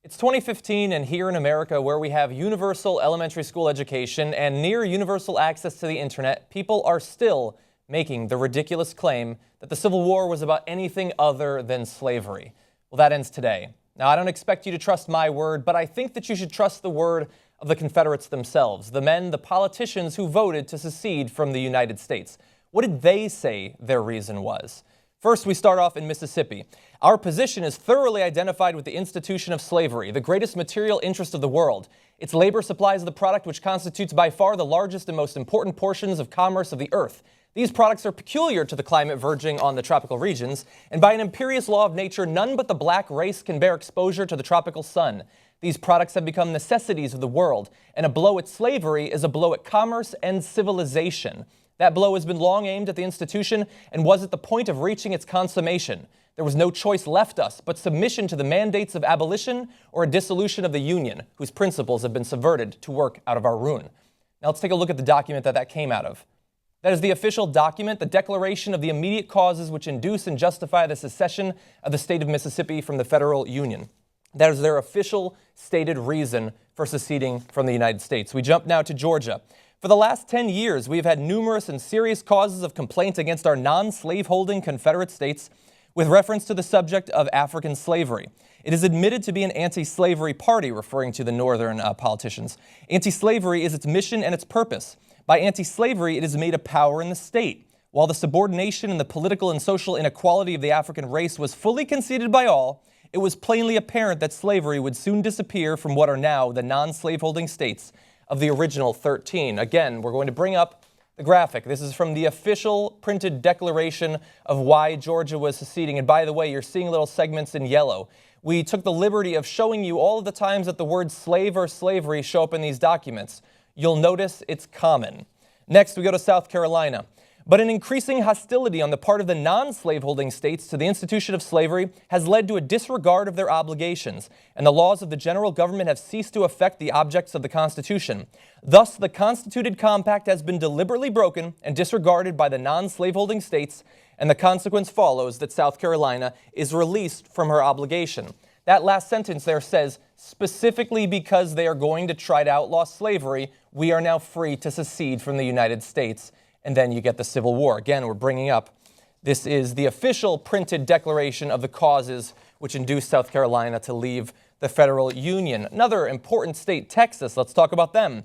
It's 2015, and here in America, where we have universal elementary school education and near universal access to the internet, people are still making the ridiculous claim that the Civil War was about anything other than slavery. Well, that ends today. Now, I don't expect you to trust my word, but I think that you should trust the word of the Confederates themselves, the men, the politicians who voted to secede from the United States. What did they say their reason was? First, we start off in Mississippi. Our position is thoroughly identified with the institution of slavery, the greatest material interest of the world. Its labor supplies the product which constitutes by far the largest and most important portions of commerce of the earth. These products are peculiar to the climate verging on the tropical regions, and by an imperious law of nature, none but the black race can bear exposure to the tropical sun. These products have become necessities of the world, and a blow at slavery is a blow at commerce and civilization. That blow has been long aimed at the institution and was at the point of reaching its consummation. There was no choice left us but submission to the mandates of abolition or a dissolution of the Union, whose principles have been subverted to work out of our ruin. Now let's take a look at the document that came out of. That is the official document, the Declaration of the Immediate Causes which induce and justify the secession of the state of Mississippi from the federal Union. That is their official stated reason for seceding from the United States. We jump now to Georgia. For the last 10 years, we have had numerous and serious causes of complaint against our non-slaveholding Confederate states with reference to the subject of African slavery. It is admitted to be an anti-slavery party, referring to the northern politicians. Anti-slavery is its mission and its purpose. By anti-slavery, it is made a power in the state. While the subordination and the political and social inequality of the African race was fully conceded by all, it was plainly apparent that slavery would soon disappear from what are now the non-slaveholding states of the original 13. Again, we're going to bring up the graphic. This is from the official printed declaration of why Georgia was seceding. And by the way, you're seeing little segments in yellow. We took the liberty of showing you all of the times that the words slave or slavery show up in these documents. You'll notice it's common. Next, we go to South Carolina. But an increasing hostility on the part of the non-slaveholding states to the institution of slavery has led to a disregard of their obligations, and the laws of the general government have ceased to affect the objects of the Constitution. Thus, the constituted compact has been deliberately broken and disregarded by the non-slaveholding states, and the consequence follows that South Carolina is released from her obligation. That last sentence there says, specifically because they are going to try to outlaw slavery, we are now free to secede from the United States. And then you get the Civil War. Again, we're bringing up, this is the official printed declaration of the causes which induced South Carolina to leave the federal union. Another important state, Texas, let's talk about them.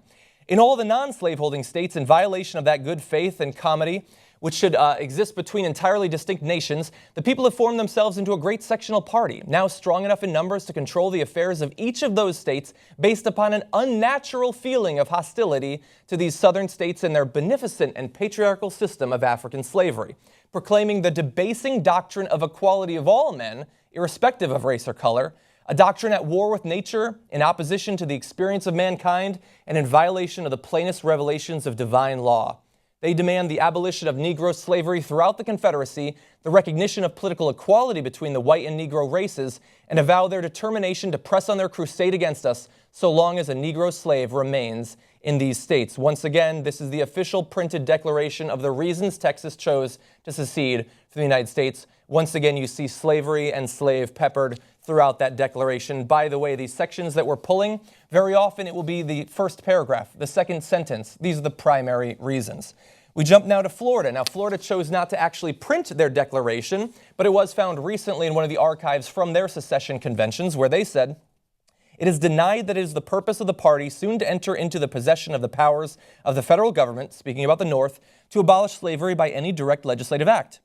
In all the non-slaveholding states, in violation of that good faith and comity, which should exist between entirely distinct nations, the people have formed themselves into a great sectional party, now strong enough in numbers to control the affairs of each of those states based upon an unnatural feeling of hostility to these southern states and their beneficent and patriarchal system of African slavery, proclaiming the debasing doctrine of equality of all men, irrespective of race or color, a doctrine at war with nature, in opposition to the experience of mankind, and in violation of the plainest revelations of divine law. They demand the abolition of Negro slavery throughout the Confederacy, the recognition of political equality between the white and Negro races, and avow their determination to press on their crusade against us so long as a Negro slave remains in these states. Once again, this is the official printed declaration of the reasons Texas chose to secede from the United States. Once again, you see slavery and slave peppered throughout that declaration. By the way, these sections that we're pulling, very often it will be the first paragraph, the second sentence. These are the primary reasons. We jump now to Florida. Now, Florida chose not to actually print their declaration, but it was found recently in one of the archives from their secession conventions where they said, "It is denied that it is the purpose of the party soon to enter into the possession of the powers of the federal government," speaking about the North, "to abolish slavery by any direct legislative act.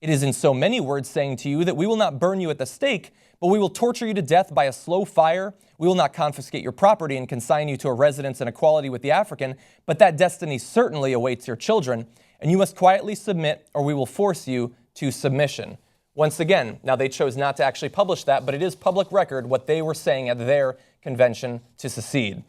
It is in so many words saying to you that we will not burn you at the stake, but we will torture you to death by a slow fire. We will not confiscate your property and consign you to a residence in equality with the African, but that destiny certainly awaits your children, and you must quietly submit or we will force you to submission." Once again, now they chose not to actually publish that, but it is public record what they were saying at their convention to secede.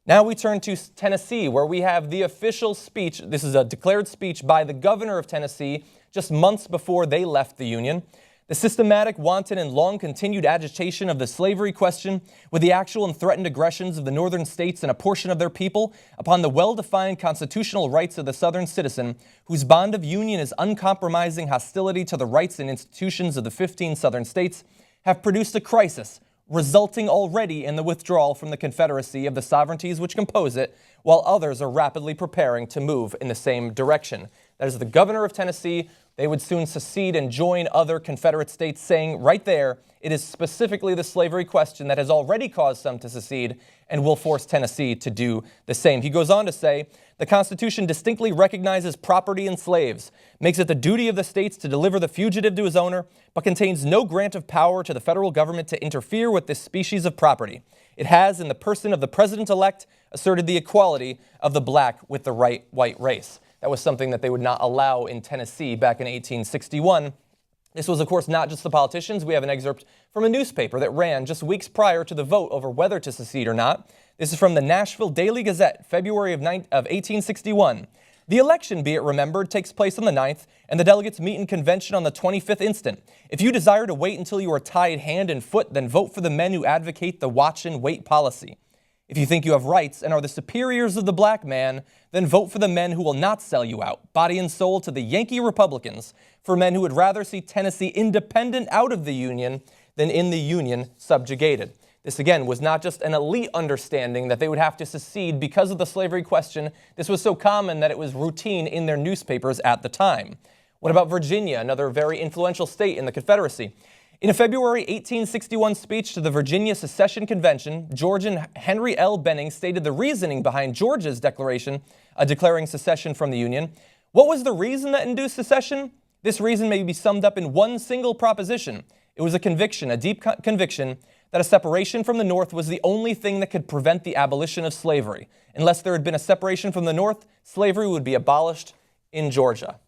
Now we turn to Tennessee, where we have the official speech. This is a declared speech by the governor of Tennessee just months before they left the Union. The systematic, wanton, and long-continued agitation of the slavery question, with the actual and threatened aggressions of the northern states and a portion of their people upon the well-defined constitutional rights of the southern citizen, whose bond of union is uncompromising hostility to the rights and institutions of the 15 southern states, have produced a crisis resulting already in the withdrawal from the Confederacy of the sovereignties which compose it, while others are rapidly preparing to move in the same direction. That is the governor of Tennessee. They would soon secede and join other Confederate states, saying right there, it is specifically the slavery question that has already caused some to secede and will force Tennessee to do the same. He goes on to say, the Constitution distinctly recognizes property in slaves, makes it the duty of the states to deliver the fugitive to his owner, but contains no grant of power to the federal government to interfere with this species of property. It has, in the person of the president-elect, asserted the equality of the black with the white race. That was something that they would not allow in Tennessee back in 1861. This was, of course, not just the politicians. We have an excerpt from a newspaper that ran just weeks prior to the vote over whether to secede or not. This is from the Nashville Daily Gazette, February of 1861. The election, be it remembered, takes place on the 9th, and the delegates meet in convention on the 25th instant. If you desire to wait until you are tied hand and foot, then vote for the men who advocate the watch and wait policy. If you think you have rights and are the superiors of the black man, then vote for the men who will not sell you out, body and soul, to the Yankee Republicans, for men who would rather see Tennessee independent out of the Union than in the Union subjugated. This, again, was not just an elite understanding that they would have to secede because of the slavery question. This was so common that it was routine in their newspapers at the time. What about Virginia, another very influential state in the Confederacy? In a February 1861 speech to the Virginia Secession Convention, Georgian Henry L. Benning stated the reasoning behind Georgia's declaration declaring secession from the Union. What was the reason that induced secession? This reason may be summed up in one single proposition. It was a conviction, a deep conviction, that a separation from the North was the only thing that could prevent the abolition of slavery. Unless there had been a separation from the North, slavery would be abolished in Georgia.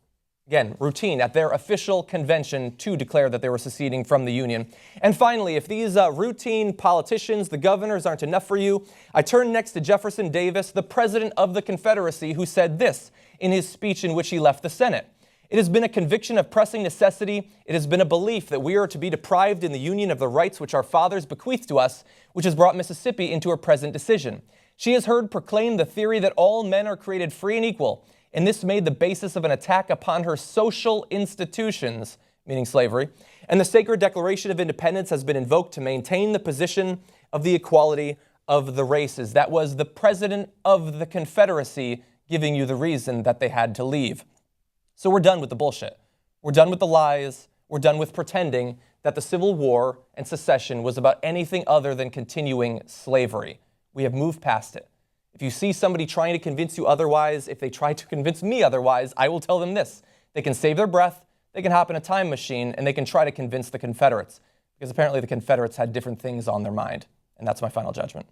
Again, routine at their official convention to declare that they were seceding from the Union. And finally, if these routine politicians, the governors, aren't enough for you, I turn next to Jefferson Davis, the president of the Confederacy, who said this in his speech in which he left the Senate. It has been a conviction of pressing necessity. It has been a belief that we are to be deprived in the Union of the rights which our fathers bequeathed to us, which has brought Mississippi into her present decision. She has heard proclaimed the theory that all men are created free and equal, and this made the basis of an attack upon her social institutions, meaning slavery, and the sacred Declaration of Independence has been invoked to maintain the position of the equality of the races. That was the president of the Confederacy giving you the reason that they had to leave. So we're done with the bullshit. We're done with the lies. We're done with pretending that the Civil War and secession was about anything other than continuing slavery. We have moved past it. If you see somebody trying to convince you otherwise, if they try to convince me otherwise, I will tell them this. They can save their breath, they can hop in a time machine, and they can try to convince the Confederates. Because apparently the Confederates had different things on their mind. And that's my final judgment.